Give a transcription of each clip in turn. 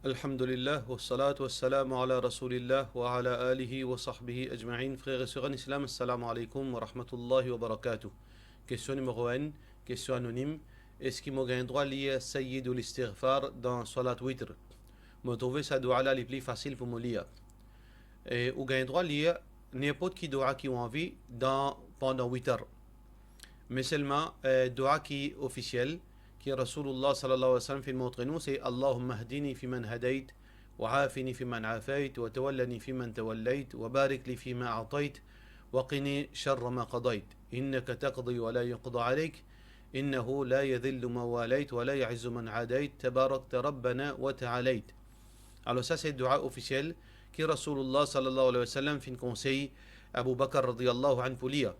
Alhamdulillah, wa salatu wa salamu ala rasulillah wa ala alihi wa sahbihi ajma'in. Frères et sœurs en islam, assalamu alaikum wa rahmatullahi wa barakatuh. Question numéro 1, question anonyme. Est-ce qu'il m'a un droit lié à Sayyid ou l'istighfar dans Salat Witr? Me trouver sa doua là les plus facile pour me lire. Et ou un droit lié n'importe qui doua qui ont envie pendant Witr. Mais seulement doua qui est officiel. Qui Rasulullah sallallahu alayhi wa sallam fait montrer nous, c'est Allahumma hdini fi man hadayt, wa afini fi man afayt, wa tawallani fi man tawallayt, wa barik li fi ma a'tayt, wa qini sharra ma qadayt. Innaka taqdi wa la yuqda alayk, innahu la yadhillu ma walayt, wa la ya'izzu man adayt, tabarakta rabbana wa ta'alayt. Alors ça c'est le dua officiel qui Rasulullah sallallahu alayhi wa sallam fait conseil Abu Bakr radiyallahu anhu pour lire.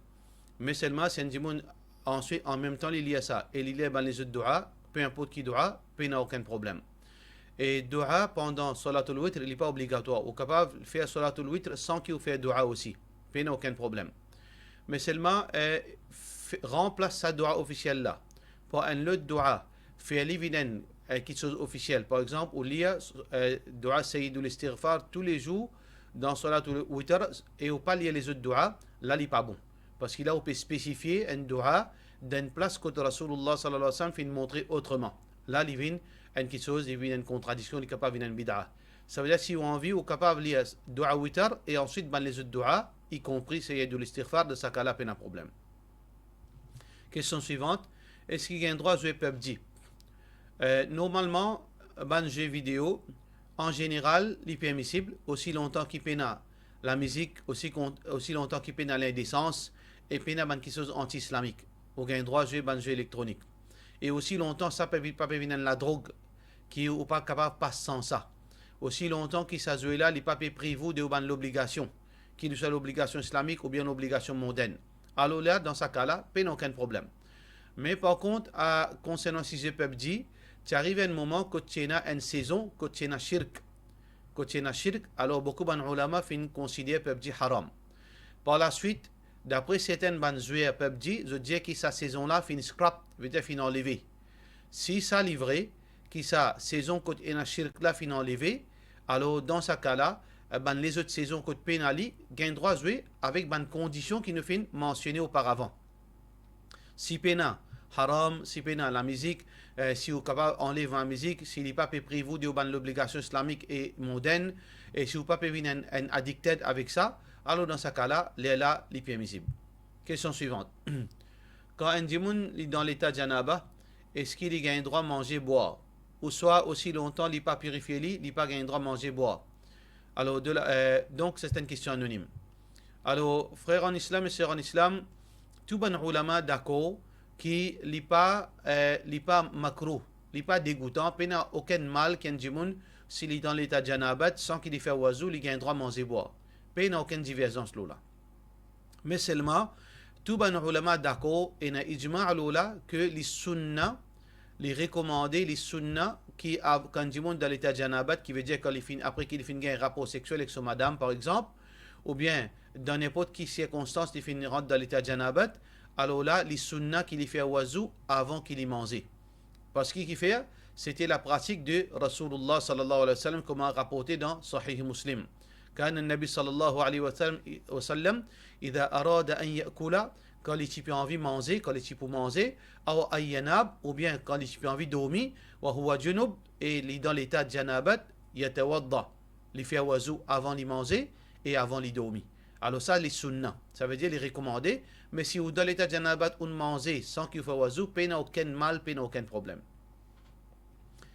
Mais seulement c'est un dimoun. Ensuite, en même temps, il y a ça. Et il y a les autres doigts, peu importe qui doit, il n'y a aucun problème. Et doua pendant Salatul Witr, il n'est pas obligatoire. Ou capable de faire Salatul Witr sans qu'il fasse doua aussi. Il n'y a aucun problème. Mais seulement, remplace sa doua officielle là. Pour un autre doua, faire l'évident quelque chose officiel. Par exemple, il y a doua Sayyid ou l'istighfar tous les jours dans Salatul Witr et ou pas lier les autres doigts, là, il n'est pas bon. Parce qu'il a peut spécifier un doua d'une place que Rasulullah sallallahu alayhi wa sallam fait montrer autrement. Là, il vient quelque chose, il vient une contradiction, il est capable d'une bid'a. Ça veut dire si on a envie, on est capable de lire doua witr et ensuite les autres doua, y compris Sayyid l'istighfar, de sa cas-là, pas de problème. Question suivante. Est-ce qu'il y a un droit à jouer PUBG? Normalement, un jeu vidéo, en général, il est permissible, aussi longtemps qu'il peut la musique, aussi longtemps qu'il peut l'indécence, et puis il y a quelque chose anti-islamique. Ou un droit à jouer un jeu électronique. Et aussi longtemps, ça peut pas venir la drogue, qui n'est pas capable de passer sans ça. Aussi longtemps qu'il s'est joué là, il n'est pas privé de l'obligation, qu'il soit l'obligation islamique ou bien l'obligation mondaine. Alors là, dans ce cas-là, il n'y a aucun problème. Mais par contre, concernant ce jeu PUBG, tu arrives à un moment que tu as une saison, que tu as shirk. Que tu as shirk, alors beaucoup d'ulama considèrent PUBG haram. Par la suite, d'après certains joueurs PUBG, je dis que sa saison-là finit scrap, veut dire finit enlevé. Si ça livré, que sa saison que tu as shirk là finit enlevé, alors dans ce cas-là, les autres saisons que tu as gagnent droit à jouer avec des conditions qui nous finissent mentionnées auparavant. Si pena haram, si pena la musique, si vous êtes capable d'enlever la musique, s'il n'est pas privé de l'obligation islamique et mondaine, et si vous n'êtes pas un addicted avec ça, alors dans ce cas-là, il est là, il est permissible. Question suivante. Quand un dimoun est dans l'état de janaba, est-ce qu'il a un droit à manger, boire? Ou soit aussi longtemps il n'est pas purifié, il n'a pas un droit à manger, boire? Alors, donc c'est une question anonyme. Alors, frères en islam et sœurs en islam, tout bon ulama d'accord qui n'est pas makro, n'est pas dégoûtant, il n'y a aucun mal qu'un djimoun s'il est dans l'état de janabat sans qu'il ait fait oiseau, il a un droit à manger boire. Il n'y a aucune divergence là. Mais seulement, tout bon ulama d'accord et n'a ijma' là que les sunnah, les recommandés, les sunnah qui quand djimoun dans l'état de janabat, qui veut dire après qu'il finit un rapport sexuel avec son madame par exemple, ou bien dans n'importe quelle circonstance il finit rentre dans l'état de janabat, alors là, les sunnah qu'il fait oiseau avant qu'il y mange. Parce qu'il fait, c'était la pratique de Rasulullah sallallahu alayhi wa sallam, comme rapporté dans Sahih Muslim. كان النبي صلى الله عليه وسلم إذا أراد أن يأكل quand les types ont envie de manger, quand les types manger, ou bien quand les types ont envie de dormir, وهو جنوب, et il est dans l'état de janabat, يتوضأ, il fait oiseau avant de manger et avant de dormir. Alors ça, les sunnah, ça veut dire les recommandés, mais si vous dans l'état de janabat ou manger sans qu'il fasse oiseau, il n'y a aucun mal, il n'y a aucun problème.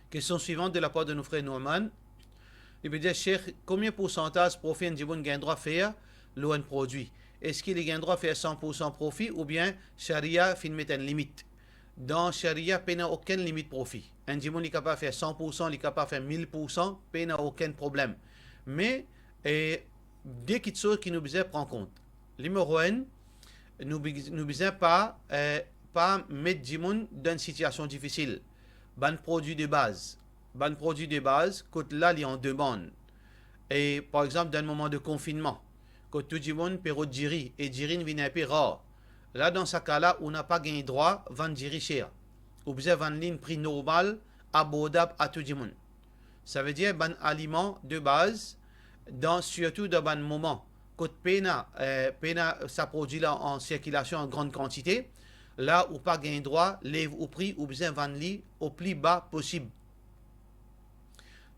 Question suivante de la part de nos frères Nouman. Il veut dire, Cheikh, combien de pourcentage profit un djiboun gagne droit à faire l'un produit? Est-ce qu'il gagne droit à faire 100% profit ou bien Sharia fin met une limite? Dans Sharia, il n'y a aucune limite profit. Un djiboun est capable de faire 100%, il est capable de faire 1000%, il n'y a aucun problème. Mais, des petites choses qui nous besoin prendre compte. Numéro 1, nous besoin pas mettre djimoun dans une situation difficile. Ban produit de base, quand là il y a en demande. Et par exemple dans un moment de confinement, quand tout djimoun peut diri et diri vient un peu rare. Là dans ce cas-là, on n'a pas gagné droit à vendre diri cher. Ou besoin vendre ligne prix normal, abordable à tout djimoun. Ça veut dire ban aliment de base, surtout dans ban moment. Quand pena ça produit là en circulation en grande quantité, là où pas gain droit, lève au prix ou besoin vendre au plus bas possible.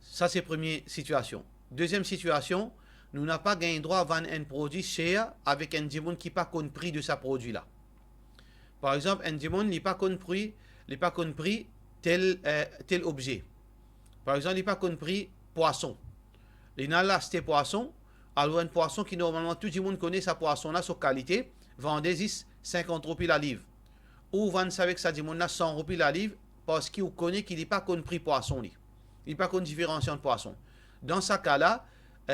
Ça c'est première situation. Deuxième situation, nous n'avons pas gain droit à vendre un produit cher avec un dimon qui pas compris prix de sa produit là. Par exemple, un dimon n'est pas compris tel objet. Par exemple, il n'est pas compris poisson. Il n'a là c'était poisson. Alors un poisson qui normalement tout le monde connaît sa poisson là, sa qualité, vendez 50 roupies la livre. Ou vendre ça avec ça dimon là 100 roupies la livre parce qu'il connaît qu'il n'est pas compris poisson là. Il n'est pas qu'on différenciation de poisson. Dans ce cas-là,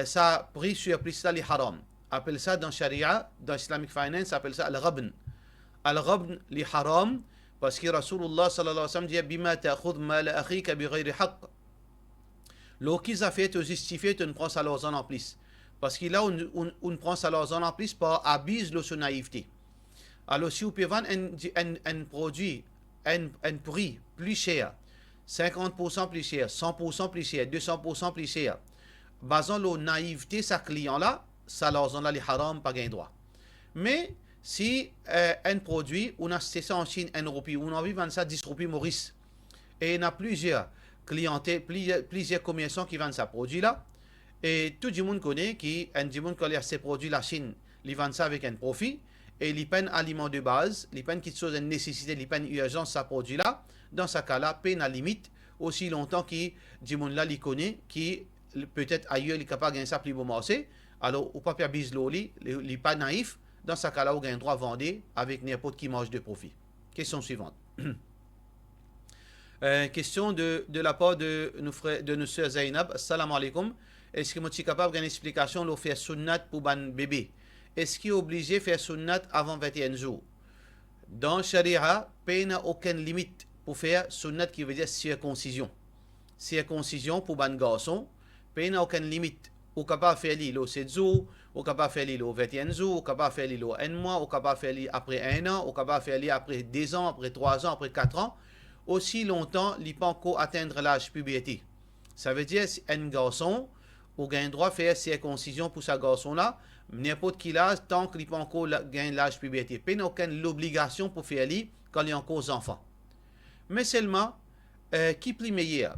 ça prix sur plus ça les haram. Appelle ça dans Sharia, dans Islamic Finance, appelle ça al-ghabn. Al-ghabn li haram parce que Rasulullah sallallahu alayhi wa sallam dit bima ta'khudh mal akhika bighayri haqq. L'eau qu'ils a fait te justifier, tu ne prends ça l'argent en plus. Parce que là, on prend ça l'argent en plus par abuse de son naïveté. Alors, si vous pouvez vendre un produit, un prix plus cher, 50% plus cher, 100% plus cher, 200% plus cher, basant la naïveté, sa client-là, ça l'argent là, les haram, pas gain droit. Mais, si un produit, on a acheté ça en Chine, 1 roupie, on a envie de vendre ça 10 roupies Maurice, et il y a plusieurs clientèles, plusieurs commerçants qui vendent ce produit-là, et tout le monde connaît qu'un monde qui a ces produits, la Chine, ils vendent ça avec un profit, et ils prennent aliment de base, ils prennent quelque chose de nécessité, ils prennent urgence ce produit-là, dans ce cas-là, peine à limite, aussi longtemps que le monde là, il connaît, qui peut-être ailleurs, il est capable de gagner ça plus bon marché, alors, au papier bise l'oli, il n'est pas naïf, dans ce cas-là, vous avez un droit à vendre avec n'importe qui mange de profit. Question suivante. Question de la part de nos soeurs Zainab. Assalamu alaikum. Est-ce que je suis capable d'une explication de faire sunnat pour un bébé? Est-ce qu'il est obligé de faire sunnat avant 21 jours? Dans Sharia, il n'y a aucune limite pour faire sunnat qui veut dire circoncision. Circoncision pour un garçon, il n'y a aucune limite. Ou capable de faire l'île 7 jours, ou capable de faire l'île 21 jours, ou capable de faire l'île 1 mois, ou capable de faire l'île après 1 an, ou capable de faire l'île après 2 ans, après 3 ans, après 4 ans. Aussi longtemps, il ne peut pas encore atteindre l'âge puberté. Ça veut dire un garçon, ou a un droit de faire circoncision pour ce garçon-là, n'importe quel âge, tant qu'il ne peut pas encore gagner l'âge puberté. Il n'y a aucune obligation pour faire l'île quand il est encore enfant. Mais seulement, qui est plus meilleur?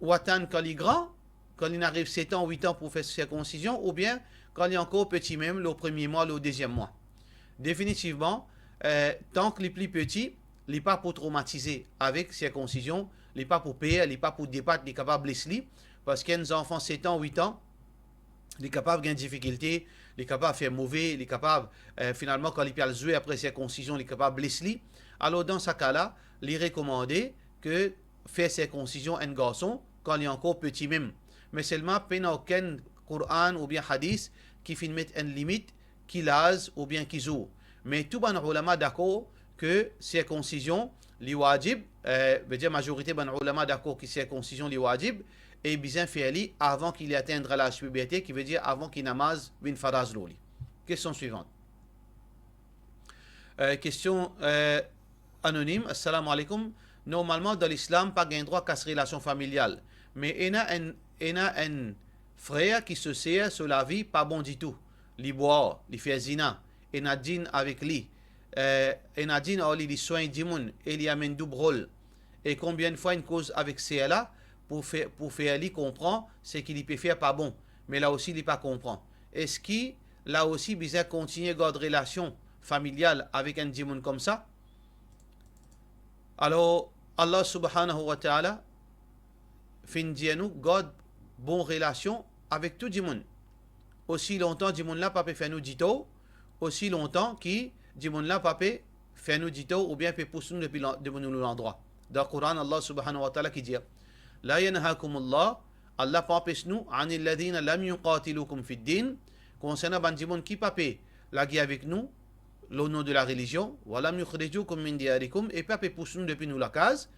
Ou attendre quand il est grand, quand il arrive 7 ans, 8 ans pour faire circoncision, ou bien quand il est encore petit même, le premier mois, le deuxième mois. Définitivement, tant qu'il est plus petit, il n'est pas pour traumatiser avec circoncision, il n'est pas pour payer, il n'est pas pour débattre, il est capable de blesser, parce qu'un enfant 7 ans, 8 ans, il est capable d'avoir des difficultés, il est capable de faire mauvais, il est capable, finalement, quand il peut jouer après circoncision, il est capable de blesser. Alors, dans ce cas-là, il est recommandé que faire circoncision un garçon quand il est encore petit même. Mais seulement, il n'y a aucun Coran ou bien Hadith qui finit mettre une limite, qui l'âge ou bien qui joue. Mais tout le monde est d'accord que circoncision, li wajib, veut dire majorité ban ulama d'accord que circoncision li wajib, et bien faire avant qu'il atteigne l'âge puberté, qui veut dire avant qu'il namaz bin faraz loli. Question suivante. Question anonyme. Assalamu alaikum. Normalement, dans l'islam, pas gain droit à cette relation familiale. Mais il y a un frère qui se sert sur la vie pas bon du tout. Il boit, il fait zina, il a dîne avec lui. Il a dîne, il soigne du monde, il y a un double rôle. Et combien de fois une cause avec celle-là pour faire lui comprendre, c'est qu'il peut faire pas bon. Mais là aussi, il pas comprend. Est-ce qu'il là aussi besoin continuer à garder relation familiale avec un démon comme ça? Alors, Allah subhanahu wa ta'ala fin dire nous garde bonne relation avec tout le monde. Aussi longtemps le monde là pas peut faire nous dito, aussi longtemps qui le monde là pas peut faire nous dito ou bien peut pousser nous depuis l'endroit. Dans le Coran, Allah subhanahu wa ta'ala qui dit la yanhakumullah, Allah pas empêche nous anil ladina lam yuqatilukum fid din, concernant ban monde qui pas peut la guerre avec nous le nom de la religion, walam yukhrijukum min diyarikum, et pas peut pousser nous depuis nous la case,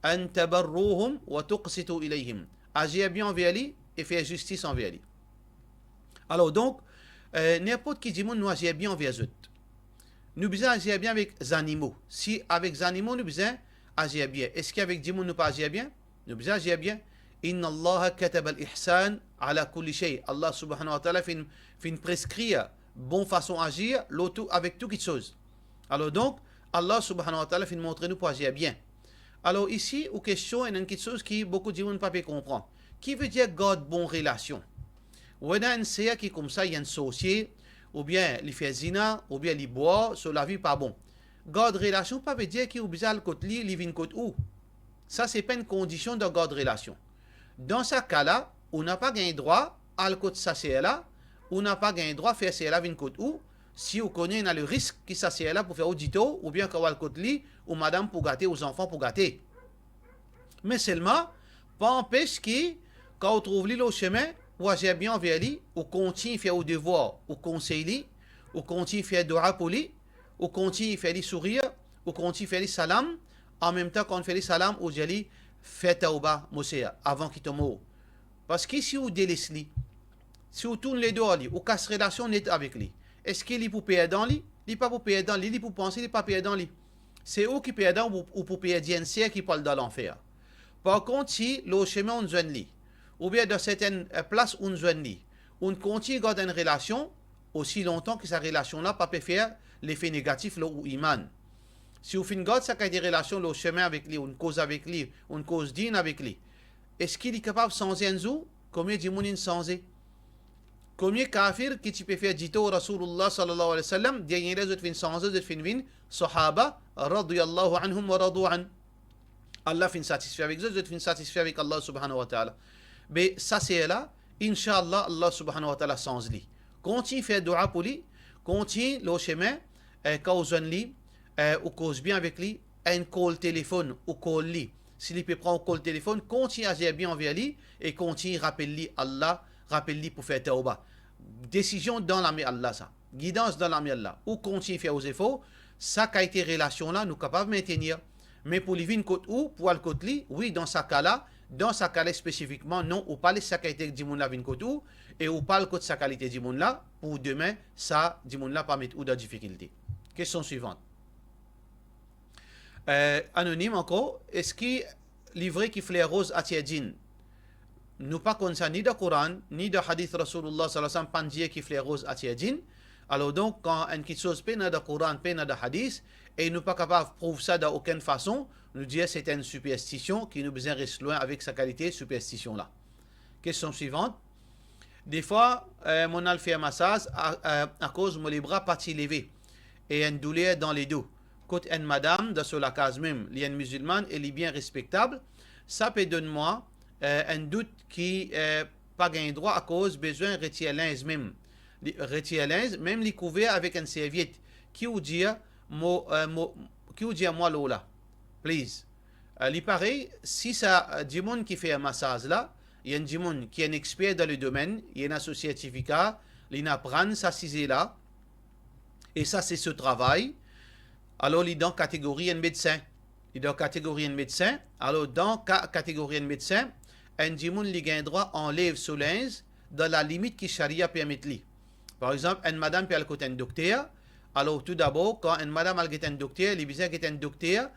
an tabarruhum wa tuqsitu ilayhim. Agir bien envers lui et faire justice envers lui. Alors donc, n'importe qui dit nous agir bien envers eux. Nous besoin agir bien avec les animaux. Si avec les animaux nous besoin agir bien, est-ce qu'avec des gens nous pas agir bien? Nous besoin agir bien. Inna Allah kataba al-ihsan ala kulli shay. Allah subhanahu wa ta'ala fait prescrire bonne façon d'agir avec toutes les choses. Alors donc, Allah subhanahu wa ta'ala fait montrer nous pour agir bien. Alors ici, aux questions, il y a une chose qui beaucoup de gens ne peuvent pas comprendre. Qui veut dire garde bonne relation? Ou il y a un CA qui comme ça, il y a un associé, ou bien il fait zina, ou bien il boit, sur la vie pas bon. Garde relation, pas veut dire qu'il y a besoin côté li, il vient côté où. Ça, c'est pas une condition de garde relation. Dans ce cas-là, on n'a pas gagné droit à le côté ça c'est là, on n'a pas gagné droit à faire c'est là vient côté où. Si on connaît le risque qui ça c'est là pour faire audito, ou bien qu'on va le côté li, ou madame pour gâter, aux enfants pour gâter. Mais seulement, pas empêche que, quand on trouve l'île au chemin, ou agir bien envers lui, ou continue à faire au devoir, ou conseil lui, ou continue à faire dua pour lui, ou continue à faire lui sourire, ou continue à faire lui salam, en même temps qu'on fait lui salam, ou jali, fait tauba, moussea, avant qu'il tombe haut. Parce que si vous délaissez lui, si vous tournez les deux à lui, ou casse relation nette avec lui, est-ce qu'il est pour payer dans lui? Il n'est pas pour payer dans lui, il est pour penser, il n'est pas payer dans lui. C'est eux qui payent dans ou pour payer DNC qui parlent dans l'enfer. Par contre, si le chemin on joue lui, ou bien dans certaines places on joue lui, on continue à garder une relation aussi longtemps que cette relation-là ne peut pas faire l'effet négatif ou iman. Si vous faites garde cette relation, le chemin avec lui, une cause avec lui, une cause digne avec lui, est-ce qu'il est capable de changer un jour? Combien de gens changer? Combien de kafir qui tu peux faire dire au Rasulullah sallallahu alayhi wa sallam, dernier les autres changer, autres fin sahaba, radiyallahu anhum wa radu an. Allah fin satisfait avec eux, autres fin satisfait avec Allah subhanahu wa ta'ala. Mais ça c'est là, Inch'Allah, Allah subhanahu wa ta'ala change lui. Continue à faire dua pour lui, continue le chemin, cause lui, ou cause bien avec lui, un call téléphone ou call lui. S'il peut prendre un call téléphone, continue à agir bien envers lui et continue à rappeler Allah, rappelle-lui pour faire tauba. Décision dans la main Allah, ça. Guidance dans la main Allah. Ou continue à faire aux efforts, ça qualité relation là, nous capables de maintenir. Mais pour les vins côté ou, pour le côté li, oui, dans ce cas-là spécifiquement, non, ou pas les sa qualité du monde là vin côté ou, et ou pas le côté sa qualité du monde là, pour demain, ça, du monde là, pas mettre ou de difficulté. Question suivante. Anonyme encore, est-ce que livret qui flaire rose à Tiadjin? Nous pas comme ça ni de Coran, ni de hadith Rasulullah sallallahu alayhi wa sallam, pas dire qui flaire rose à Tiadjin. Alors donc, quand une chose peine de Coran, peine de hadith, et nous pas capable de prouver ça d'aucune façon, nous dire c'est une superstition qui nous besoin rester loin avec sa qualité superstition là. Question suivante. Des fois, mon a fait un massage à cause de mes bras pas levés et une douleur dans les dos. Quand une madame de sur la case même, elle est musulmane, elle est bien respectable, ça peut donner moi un doute qui pas gain droit à cause besoin de retirer linge même. Retirer linge, même les couverts avec une serviette qui vous dit moi là, please. Il paraît, si ça du monde qui fait un massage là, il y a un monde qui est un expert dans le domaine, il y a un certificat, il apprend ça c'est là, et ça c'est ce travail. Alors il est dans catégorie un médecin. Il est dans catégorie un médecin. Alors dans catégorie un médecin, un monde qui gagne droit enlève ce linge dans la limite que Sharia permet lui. Par exemple, une madame peut aller côté un docteur. Alors tout d'abord, quand une madame a un docteur, il besoin un docteur,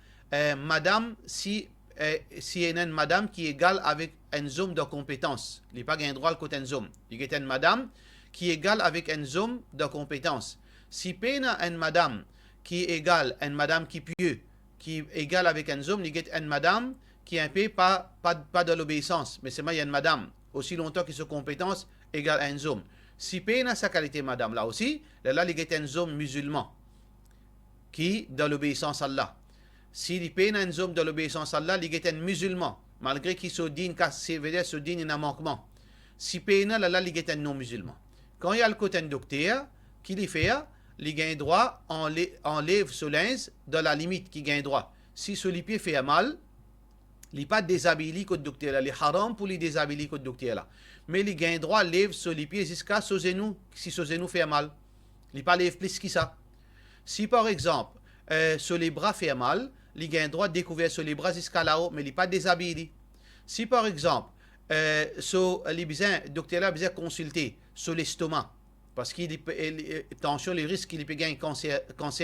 madame, si y a une madame qui est égale avec un homme de compétence, il n'a pas gain droit à côté un homme. Il y a une madame qui est égale avec un homme de compétence. Si peine une madame qui est égale à une madame qui pieux, qui est égale avec un homme, il y a une madame qui est un peu pas de l'obéissance, mais c'est moi il y a une madame aussi longtemps que sa compétence égale à un homme. Si peine à sa qualité madame là aussi, là il y a un homme musulman qui de l'obéissance à Allah. Si il peine un homme de l'obéissance à Allah, il y a un musulman malgré qu'il se digne car c'est vrai se digne un manquement. Si peine là il y a un non musulman. Quand il y a le côté un docteur qui lui fait il gagne droit, enlève ce linge de la limite qui gagne droit. Si ce pied fait mal, il n'est pas déshabillé comme docteur là, il est haram pour les déshabiller comme docteur là. Mais il gagne droit, lève ce pied jusqu'à ce genou, si ce genou fait mal. Il n'est pas lève plus que ça. Si par exemple, sur les bras fait mal, il gagne droit de découvrir sur les bras jusqu'à là-haut, mais il n'est pas déshabillé. Si par exemple, le docteur là a besoin de consulter sur l'estomac, parce qu'il attention les risques qu'il peut gagner cancer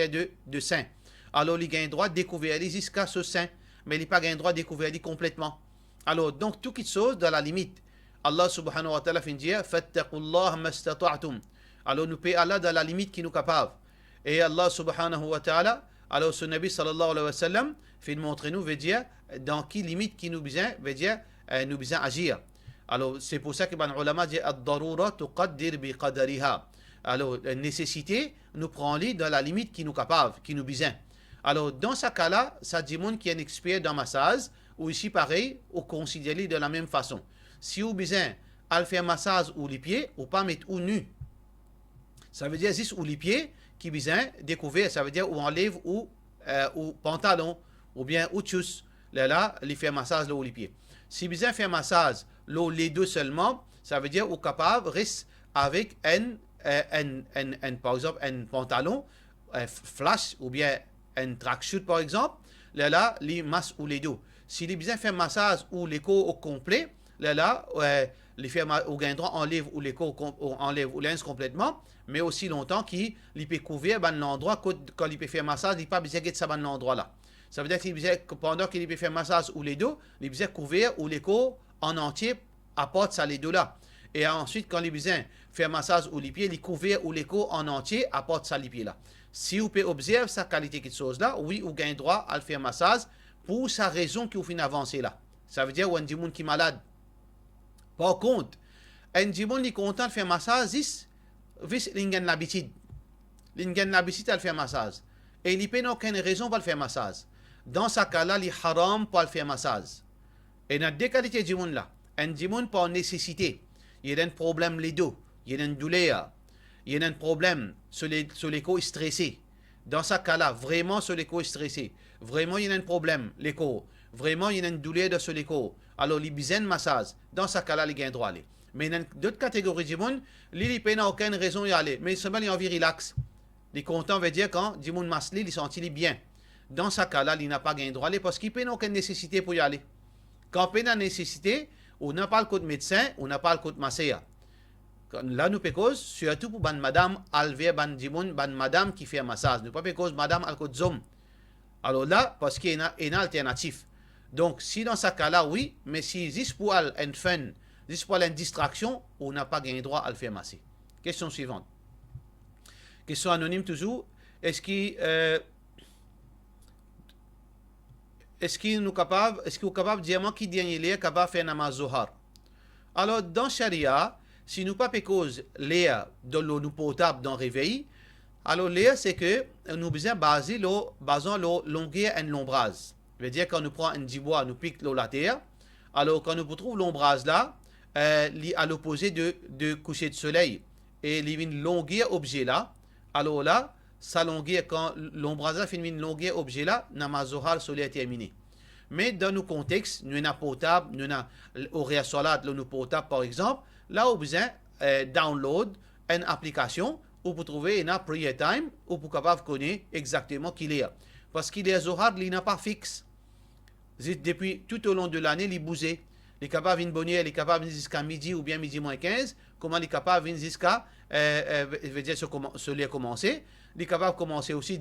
de sein. Alors il gagne droit de découvrir jusqu'à ce sein, mais il n'a pas gagne droit de découvrir complètement. Alors, donc, tout quelque chose dans la limite. Allah subhanahu wa ta'ala fait dire, fattaqullah mastata'tum. Alors, nous payons Allah dans la limite qui nous capable. Et Allah subhanahu wa ta'ala, alors, ce Nabi sallallahu alayhi wa sallam, fait montrer nous, veut dire, dans qui limite qui nous besoin, veut dire, nous besoin agir. Alors, c'est pour ça que les ulama disent, ad-darura tuqaddir bi qadariha. Alors, la nécessité nous prend lit dans la limite qui nous capable, qui nous besoin. Alors, dans ce cas-là, ça dit monde qui est un expert dans le massage, ou ici pareil, ou considéré de la même façon. Si vous besoin à faire massage ou les pieds, ou pas mettre ou nu. Ça veut dire juste ou les pieds qui besoin découvrir, ça veut dire ou enlève ou pantalon, ou bien ou tchous. Là, les faire massage là ou les pieds. Si besoin faire massage là, les deux seulement, ça veut dire ou capable reste avec par exemple un pantalon flash ou bien un tracksuit par exemple, là, les masses ou les dos. Si les besoin faire massage ou les corps au complet, les faire au gain droit enlève ou les corps enlève ou linge complètement, mais aussi longtemps qu'il peut couvrir l'endroit quand il peut faire massage, il pas besoin de ça dans l'endroit là. Ça veut dire que pendant qu'il peut faire massage ou les dos, il besoin couvrir ou les corps en entier apporte ça les dos là. Et ensuite quand il besoin faire massage ou les pieds, il couvrir ou les corps en entier apporte ça les pieds là. Si vous pouvez observer sa qualité quelque chose là, oui, vous gagnez droit à le faire massage pour sa raison qui vous fait avancer là. Ça veut dire, ou un monde qui est malade. Par contre, un monde qui est content de faire massage, il a l'habitude. Il a l'habitude de faire massage. Et il n'a aucune raison pour le faire massage. Dans ce cas-là, il est haram pour le faire massage. Et il y a deux qualités de monde là. Un monde par nécessité. Il y a un problème les dos. Il y a une douleur. Il y a un problème sur les corps stressés. Dans ce cas-là, vraiment sur les corps stressés, vraiment il y a un problème, les corps. Vraiment il y a une douleur sur les corps. Alors, il y a besoin de massage. Dans ce cas-là, il y a un droit à aller. Mais dans d'autres catégories de monde, il n'a aucune raison d'y aller. Mais seulement il a envie de relax. Il est content, veut dire quand il masse, il sent bien. Dans ce cas-là, il n'a pas de droit à aller parce qu'il n'a aucune nécessité pour y aller. Quand il a une nécessité, on n'a pas le code médecin, on n'a pas le code masséa. Là, nous pécos, surtout pour madame, alver, madame qui fait un massage. Nous pas pécos, madame, alcool zom. Alors là, parce qu'il y a une alternative. Donc, si dans ce cas-là, oui, mais si juste pour un fun, juste pour une distraction, on n'a pas gagné droit à le faire masser. Question suivante. Question anonyme toujours. Est-ce qu'il est capable de dire qui est capable de faire un namaz zohar? Alors, dans Sharia, si nous pas pécose l'air de l'eau nous potable dans le réveil, alors l'air c'est que nous besoin baser l'eau, basant l'eau longueur en l'ombrage. Ça veut dire quand nous prenons un bois, nous pique l'eau la terre. Alors quand nous trouvons l'ombrage là, à l'opposé de coucher de soleil, et il y a une longueur objet là, alors là, sa longueur, quand l'ombrage là fait une longueur objet là, namaz zohar soleil terminé. Mais dans nos contextes, nous avons potable, nous avons au salat, nous potable par exemple, là, vous besoin download une application où vous trouvez une prayer time où vous capable connaître exactement qui est. Parce qu'il est Zohar, il n'a pas fixe. Depuis tout au long de l'année, il bouge. Il est capable de venir, il est capable de venir jusqu'à midi ou bien midi moins 15. Comment il est capable de venir jusqu'à, veut dire, ce lait commencer. Il est capable de commencer aussi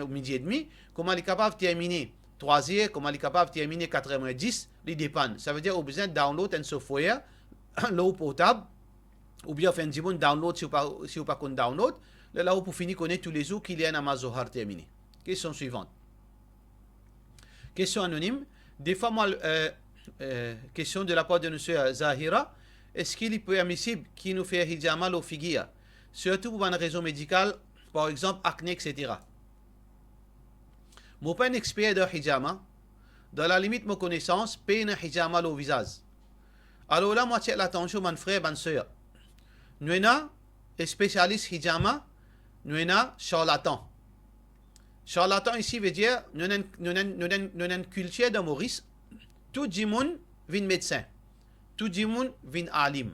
midi et demi. Comment il est capable de terminer 3h, comment il est capable de terminer 4h10. Il dépend. Ça veut dire qu'il a besoin de download un software l'eau potable, ou bien faire un petit download si vous pas qu'on download, là où pour finir connaître tous les jours qu'il y a un namaz zohar terminé. Question suivante. Question anonyme. Des fois, moi, question de la part de M. Zahira, est-ce qu'il est permissible qu'il nous fait hijama au figuier, surtout pour une raison médicale, par exemple acné, etc. Moi, pas un expert de hijama, dans la limite de ma connaissance, pas un hijama au visage. Alors là, moi, tiens l'attention, mon frère, ma soeur. Nous sommes spécialistes hijama, nous sommes charlatans. Charlatan ici veut dire, nous sommes une culture de Maurice. Tout le monde vient médecin. Tout le monde vient alim.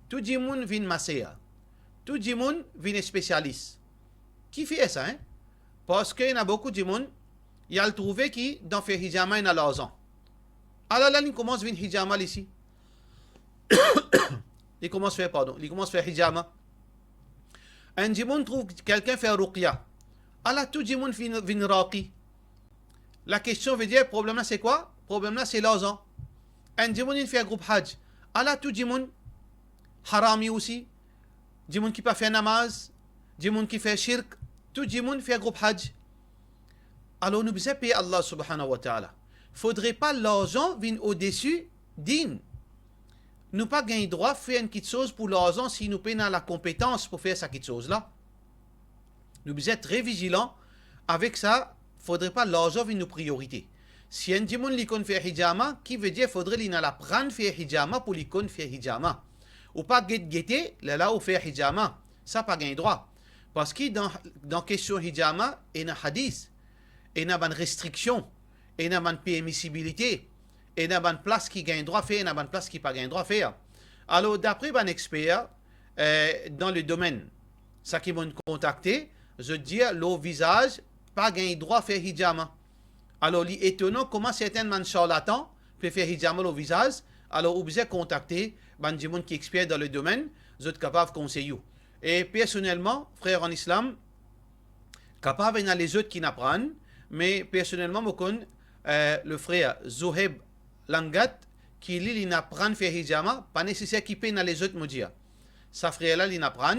Tout le monde vient masséa. Tout le monde vient spécialiste. Qui fait ça, hein? Parce qu'il y a beaucoup de monde, il a trouvé qui, dans le hijama, il y a l'argent. Alors là, il commence à venir hijama ici. Il commence à faire hijama. Un monde trouve quelqu'un fait ruqya. Alors tout le monde vient raqi. La question veut dire, le problème là c'est quoi? Le problème là c'est l'argent. un dimoun fait un groupe hajj. Alors tout dimoun, harami aussi, dimoun qui pas fait namaz, dimoun qui fait shirk, tout dimoun fait un groupe hajj. Alors nous besoin payer Allah subhanahu wa ta'ala. Faudrait pas l'argent vienne au-dessus din. Nous pas gagner droit faire une petite chose pour l'argent si nous payons la compétence pour faire cette petite chose là. Nous besoin être très vigilants avec ça. Faudrait pas l'argent vienne nous priorité. Si un dimoun l'icône fait hijama, qui veut dire faudrait l'ina la prendre faire hijama pour l'icône faire hijama. Ou pas guetter là où faire hijama. Ça pas gagner droit. Parce que dans question hijama, il y a un hadith. Il y a une restriction, il y a une permissibilité, il y a une place qui gagne droit à faire, il y a une place qui n'a pas gagne droit à faire. Alors, d'après un expert dans le domaine, ça qui m'ont contacté, je dis, le visage pas gagne droit à faire hijama. Alors, il est étonnant comment certains charlatans peuvent faire hijama le visage. Alors, vous pouvez contacter des gens qui sont experts dans le domaine, vous êtes capable de conseiller. Et personnellement, frère en islam, capable de les autres qui n'apprennent. Mais personnellement, je connais le frère Zoheb Langat qui lui n'apprend faire hijama, pas nécessaire qu'il paye dans les autres médias. Sa frère là, il n'apprend.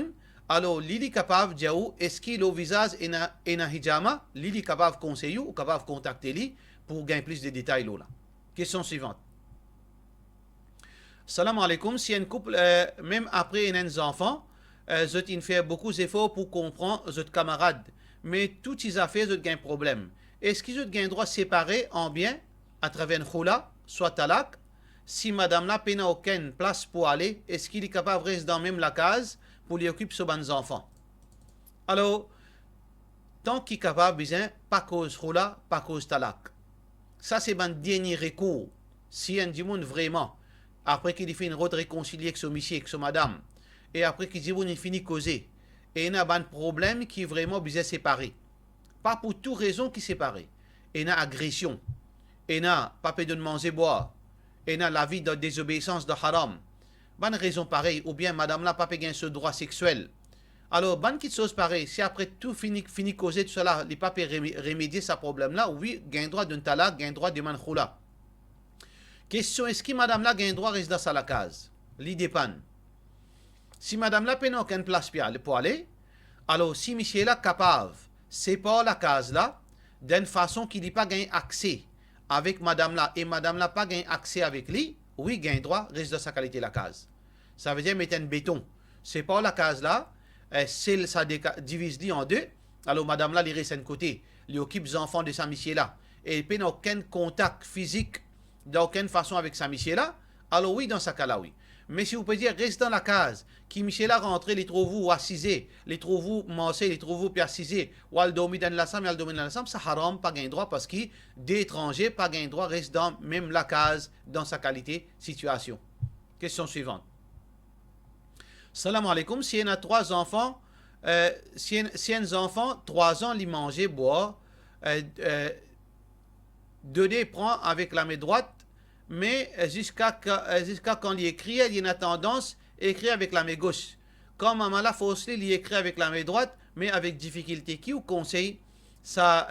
Alors, lui est capable de dire est-ce qu'il a le visage et un hijama, lui est capable de conseiller ou capable de contacter lui pour gagner plus de détails là. Question suivante. Salam alaikum. Si un couple, même après un enfant, ils font beaucoup d'efforts pour comprendre leurs camarades, mais toutes ces affaires, ils ont un problème. Est-ce qu'ils ont un droit séparé en bien à travers un khula, soit talak? Si madame là n'a aucune place pour aller, est-ce qu'il est capable de rester dans même la case pour lui occuper ses enfants? Alors, tant qu'il est capable, bien, pas cause khula, pas cause talak. Ça, c'est un dernier recours. Si un dimoun vraiment, après qu'il fait une route réconciliée avec son monsieur, avec son madame, et après qu'il dit il finit de causer, et il y a un problème qui est vraiment bien séparé. Pas pour toute raison qui séparé. Il y a agression. Il y a pas de manger boire. Il y a la vie de désobéissance de haram. Bonne raison pareille. Ou bien madame là pas gagner ce droit sexuel. Alors, bonne petite chose pareille. Si après tout fini causer tout cela, il pas remédier ce problème là, oui, gain droit d'un talak, gain droit de manchoula. Question, est-ce que madame là gain droit reste dans la case? Li dépend. Si madame là n'a aucune place pour aller, alors si monsieur là capable sépare la case là d'une façon qu'il n'ait pas gagné accès avec madame là et madame là pas gagné accès avec lui, oui, gagne droit, reste de sa qualité la case. Ça veut dire mettre un béton. Sépare la case là, ça divise lui en deux, alors madame là, il reste d'un côté, il occupe les enfants de sa monsieur là, et il n'a aucun contact physique d'aucune façon avec sa monsieur là, alors oui, dans ce cas là, oui. Mais si vous pouvez dire, reste dans la case, qui Michel a rentré, les trouve-vous assisés, les trouve-vous massés, les trouve-vous puis assisés, ou al dormi dans la chambre, al dormi dans la chambre, ça haram, pas gain droit, parce que d'étrangers, pas gain droit, reste dans même la case, dans sa qualité, situation. Question suivante. Salam alaikum, si on a 3 enfants, si un enfant, 3 ans, il mange, boit, donner, prend avec la main droite, mais jusqu'à quand il écrit, il a tendance à écrire avec la main gauche. Quand maman l'a forcé, il écrit avec la main droite, mais avec difficulté. Qui vous conseille ça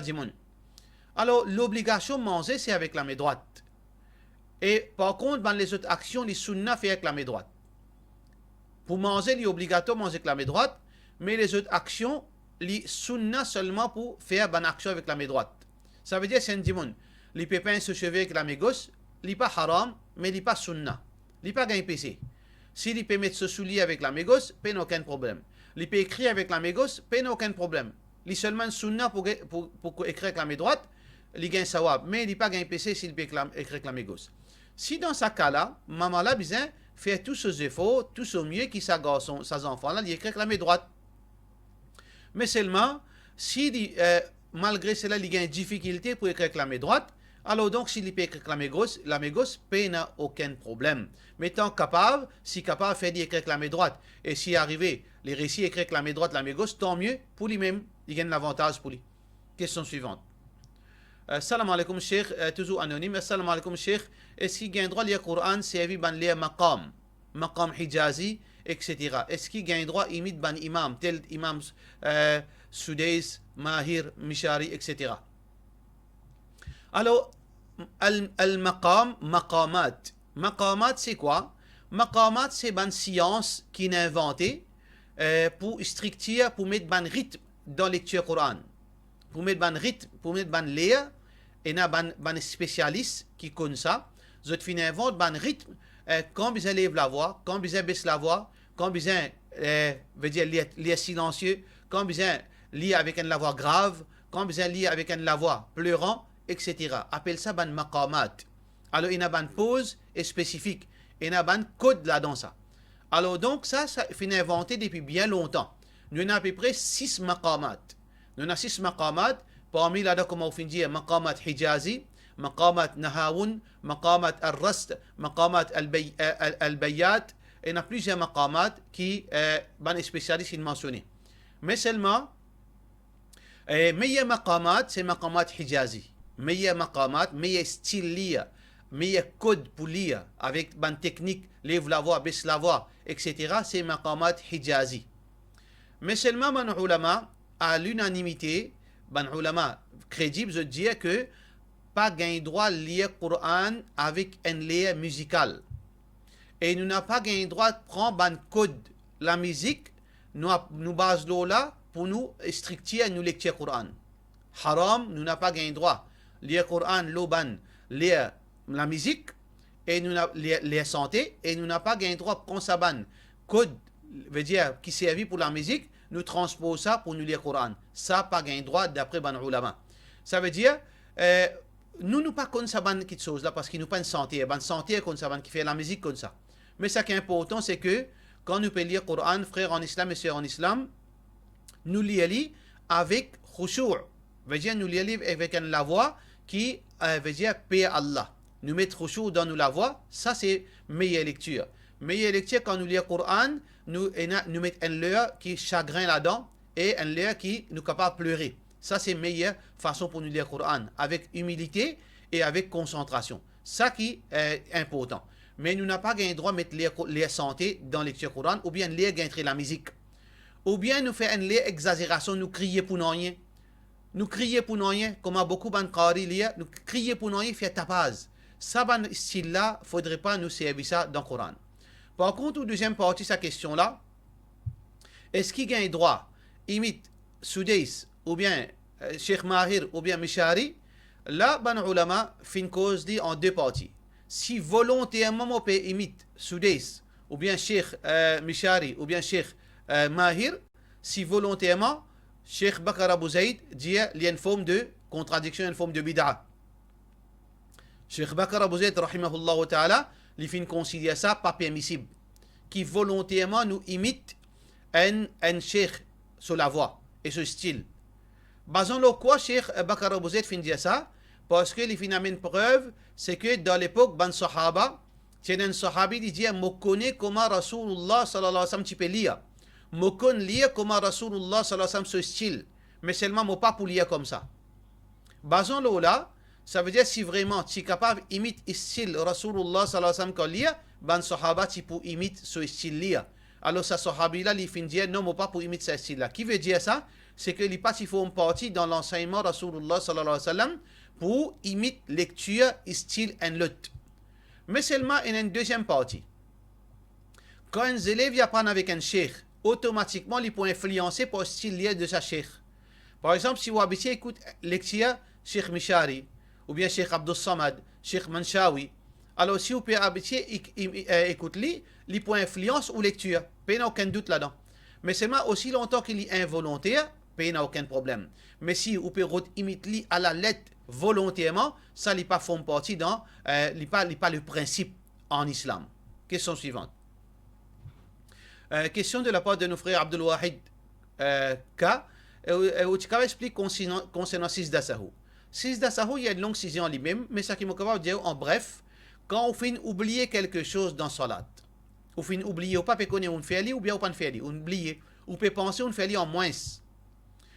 dimoun? Alors, l'obligation de manger, c'est avec la main droite. Et par contre, dans les autres actions, les sunna fait avec la main droite. Pour manger, il est obligatoire de manger avec la main droite, mais les autres actions, les sunna seulement pour faire une action avec la main droite. Ça veut dire, c'est un dimoun. Les pépins se cheveux avec la main gauche, il n'est pas haram, mais il n'est pas sunna. Il n'est pas gain PC. S'il peut mettre ce soulier avec la main gauche, il n'y a aucun problème. Il peut écrire avec la main gauche, il n'y a aucun problème. Il est seulement sunna pour écrire avec la main droite, il gagne sawab. Mais il n'est pas gain PC s'il peut écrire avec la main gauche. Si dans ce cas-là, maman là, besoin faire tous ses efforts, tout au mieux qui s'agarre ses enfants là, il écrit avec la main droite. Mais seulement, si malgré cela, il a une difficulté pour écrire avec la main droite, alors donc, s'il peut écrire avec la main gauche, il n'a aucun problème. Mais tant capable, si capable de faire écrire avec la main droite, et si arrivé, les récits écrits avec la main droite, la main gauche, tant mieux pour lui-même, il gagne l'avantage pour lui. Question suivante. Salam alaikum, Cheikh, toujours anonyme. Salam alaikum, Cheikh. Est-ce qu'il gagne droit de lire le Coran, servi ban lire maqam hijazi, etc. Est-ce qu'il gagne droit imite ban imam, tel imam Soudais, Mahir, Mishari, etc. Alors, Al-maqam, maqamat. Maqamat, c'est quoi? Maqamat, c'est une science qui est inventée pour stricter, pour mettre un rythme dans la lecture Coran. Pour mettre un rythme, pour mettre un lire, et il y a un spécialiste qui connaît ça. Vous inventez un rythme, quand vous lève la voix, quand vous baisse la voix, quand vous veut dire lire silencieux, quand vous lire avec une voix grave, quand vous lire avec une voix pleurant, etc. Appelle ça un maqamat. Alors, il y a une pause spécifique. Il y a un code là-dedans ça. Alors, donc, ça fait inventé depuis bien longtemps. Nous avons à peu près 6 maqamat. Nous avons 6 maqamat. Parmi là, comme on finit dire, maqamat hijazi, maqamat nahawun, maqamat al-rast, maqamat al-bayat. Il y a plusieurs maqamat qui sont spécialistes mentionnés. Mais seulement, meilleur maqamat, c'est maqamat hijazi. Meilleur maqamat, meilleur style lire, meilleur code pour lire, avec une technique, lève la voix, baisse la voix, etc. C'est maqamat hijazi. Mais seulement, les ulama, à l'unanimité, les ulama crédibles, je dis que pas gain droit de lire le Coran avec un lien musical. Et nous n'avons pas gain droit de prendre un code, la musique, nous base là pour nous stricter nous lecture le Coran. Haram, nous n'avons pas gain droit. Lire le Coran, l'oban, lire la musique, et nous n'avons les santé, et nous n'avons pas gain droit pour ça ban code, veut dire qui servit pour la musique, nous transposons ça pour nous lire le Coran. Ça pas gain droit d'après ban ulama. Ça veut dire nous pas comme ça ban quelque chose là parce qu'il nous pas une santé, ban santé comme ça ban qui fait la musique comme ça. Mais ce qui est important c'est que quand nous pouvons lire le Coran, frères en islam et sœurs en islam, nous lisons avec khushu', veut dire nous lisons avec la voix qui veut dire paix à Allah. Nous mettons khushu' dans la voix, ça c'est meilleure lecture. Meilleure lecture quand nous lisons le Coran, nous mettons un leurre qui est chagrin là-dedans et un leurre qui nous est capable de pleurer. Ça c'est meilleure façon pour nous lire le Coran, avec humilité et avec concentration. Ça qui est important. Mais nous n'avons pas le droit de mettre les santé dans la lecture Coran, ou bien lire gagner la musique. Ou bien nous faire une exagération, nous crier pour rien. Nous crier pour rien, comme beaucoup de qari lire, nous crier pour rien, faire tapage. Ça, ce style-là, il ne faudrait pas nous servir ça dans le Coran. Par contre, la deuxième partie de cette question-là, est-ce qu'il gagne droit, imite Soudais, ou bien Cheikh Mahir, ou bien Mishari? Là, les ulama font une cause en deux parties. Si volontairement on peut imiter Soudais, ou bien Cheikh Mishari, ou bien Cheikh Mahir, si volontairement, Cheikh Bakar Abu Zaid dit qu'il y a une forme de contradiction, une forme de bid'a. Cheikh Bakar Abu Zaid, rahimahullah ta'ala, il fait considérer ça pas permissible. Qui volontairement nous imite un cheikh sur la voix et ce style. Basant le quoi, Cheikh Bakar Abu Zaid fait dire ça? Parce que les phénomènes preuve, c'est que dans l'époque, ban sahaba, c'est un sahabi qui dit, je connais comment Rasulullah sallallahu alayhi wa sallam tu peux lire. Je connais lire comment Rasulullah sallallahu alayhi wa sallam ce style. Mais seulement, je pas pour lire comme ça. Basant le là, ça veut dire si vraiment tu es capable d'imiter le style Rasulullah sallallahu alayhi wa sallam qu'on lit, ban sahaba tu peux imiter ce style lire. Alors, ce sahabi là, il finit dire, non, je pas pour imiter ce style là. Qui veut dire ça? C'est que les pas il faut une partie dans l'enseignement Rasulullah sallallahu alayhi wa sallam pour imiter lecture, style et lutte. Mais seulement il y a une deuxième partie. Quand un élève apprend avec un cheikh, automatiquement il peut influencer par le style lié de sa cheikh. Par exemple, si vous habitez écoute lecture Cheikh Mishari, ou bien Cheikh Abdul Samad, Cheikh Manshawi, alors si vous pouvez habiter écoute lui, il peut influence ou lecture, il n'y a aucun doute là-dedans. Mais seulement aussi longtemps qu'il est involontaire, il n'y a aucun problème. Mais si vous pouvez imiter à la lettre volontairement, ça n'est pas forme partie dans, n'est pas le principe en islam. Question suivante. Question de la part de nos frères Abdul Wahid K. Où tu expliques concernant Sijda Sahou. Sijda Sahou, il y a une longue cision en lui-même, mais ça qui m'a capable de dire en bref, quand on finit oublier quelque chose dans Salat, on finit oublier, ou pas peut connaître on fait ou bien on pas fait on oublier, ou peut penser on fait en moins,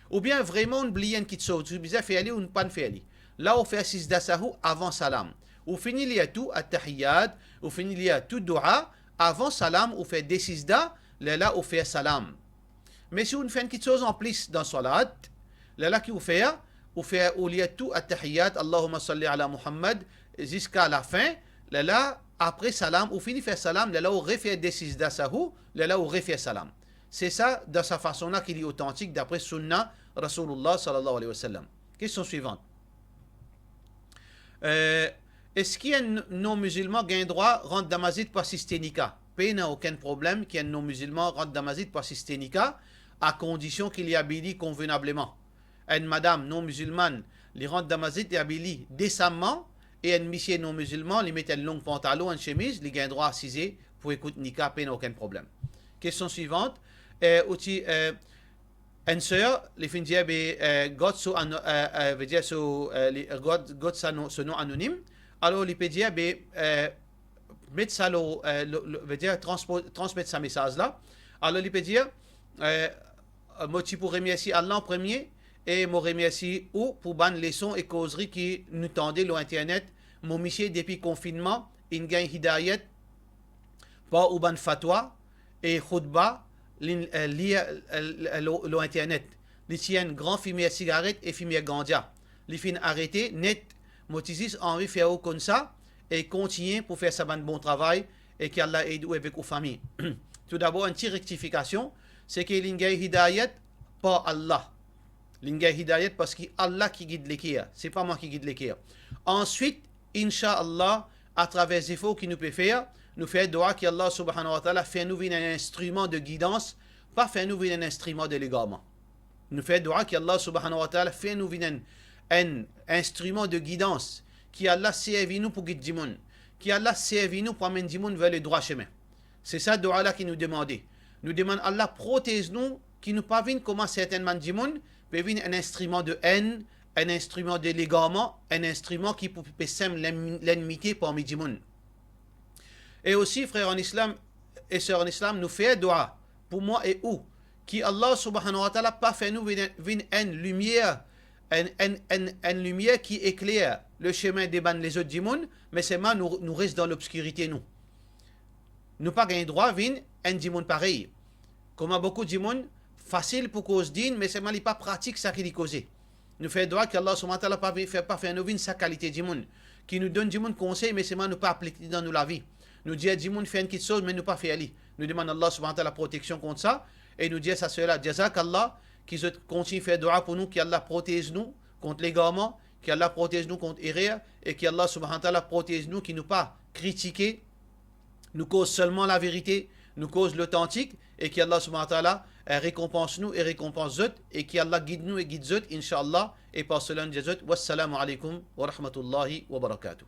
ou bien vraiment on oublie une petite chose, tu peux faire ou pas faire. Là, on fait Sijda Sahou avant salam. On finit il y a tout at-tahiyyat, on finit il y a tout dua avant salam, on fait des sijda, là on fait salam. Mais si on fait une petite chose en plus dans salat, là qui on fait, ou fait au lieu tout at-tahiyyat, Allahumma salli ala Muhammad, jusqu'à la fin, là, après salam, ou fini faire salam, là, ou refait des sijda sahu, là, ou refait salam. C'est ça, dans sa façon-là, qu'il est authentique d'après Sunnah Rasulullah sallallahu alayhi wa sallam. Question suivante. Est-ce qu'il y a un non-musulman qui a un droit rendre damazid par systénica? Il n'y a aucun problème qu'il y ait un non-musulman rendre damazid par systénica, à condition qu'il y habille convenablement. Une madame non-musulmane, lui rendre damazid et habille décemment, et un monsieur non-musulman, lui met un long pantalon, une chemise, il a un droit à ciser pour écouter nika, il n'y a aucun problème. Question suivante. Aussi, une sœur, les fins dire, God veut dire God ce nom anonyme. Alors, il peut dire, mettre ça, veut dire transmettre sa message là. Alors, il peut dire, moi, tu pourrais remercier Allah en premier, et moi remercier ou pour ban leçons et causeries qui nous tendaient sur Internet. Mon monsieur, depuis confinement, il gagne hidayat, pas ou ban fatwa, et khutba, lié sur Internet. Il tient grand fumier cigarette et fumier ganja. Il fin arrêté, net, motisis envie de faire comme ça, et continue pour faire sa bon travail, et qu'Allah aide avec vos familles. Tout d'abord, une petite rectification, c'est que l'ingay hidayat, pas Allah. L'ingay hidayat parce que Allah qui guide l'équerre, c'est pas moi qui guide l'équerre. Ensuite, Inch'Allah, à travers les efforts qu'il nous peut faire, nous fait dua qu'Allah subhanahu wa ta'ala fait nous un instrument de guidance, pas fait nous un instrument de l'égarement. Nous fait dua qu'Allah subhanahu wa ta'ala fait nous un instrument de guidance, qui Allah servi nous pour guider du monde, qui Allah servi nous pour amener du monde vers le droit chemin. C'est ça dua là qui nous demandait. Nous demande Allah protège nous, qui nous pas vienne comment certainement du monde, peut venir un instrument de haine, un instrument de l'égarement, un instrument qui peut semer l'ennemité parmi du monde. Et aussi, frères en islam et sœurs en islam, nous fait dua pour moi et où, qui Allah subhanahu wa ta'ala pas fait nous une lumière, une lumière qui éclaire le chemin des bannes les autres du monde, mais seulement nous reste dans l'obscurité nous. Nous pas gain droit venir un du monde pareil. Comme beaucoup du monde, facile pour cause d'une, mais seulement il pas pratique ça qui est causé. Nous fait droit qu'Allah subhanahu wa ta'ala pas fait nous sa qualité du monde, qui nous donne du monde conseil, mais seulement nous pas appliquer dans nous la vie. Nous dit du monde fait une petite chose, mais nous pas fait aller. Nous demandons Allah subhanahu wa ta'ala protection contre ça, et nous dit ça cela, jazakallah, qui continue à faire dua pour nous, qu'Allah protège nous contre l'égarement, qu'Allah protège nous contre l'erreur, et qu'Allah subhanahu wa ta'ala protège nous, qui nous pas critiquer, nous cause seulement la vérité, nous cause l'authentique, et qu'Allah subhanahu wa ta'ala récompense nous et récompense eux, et qu'Allah guide nous et guide eux, Inch'Allah, et par cela nous disons, wassalamu alaikum wa rahmatullahi wa barakatuh.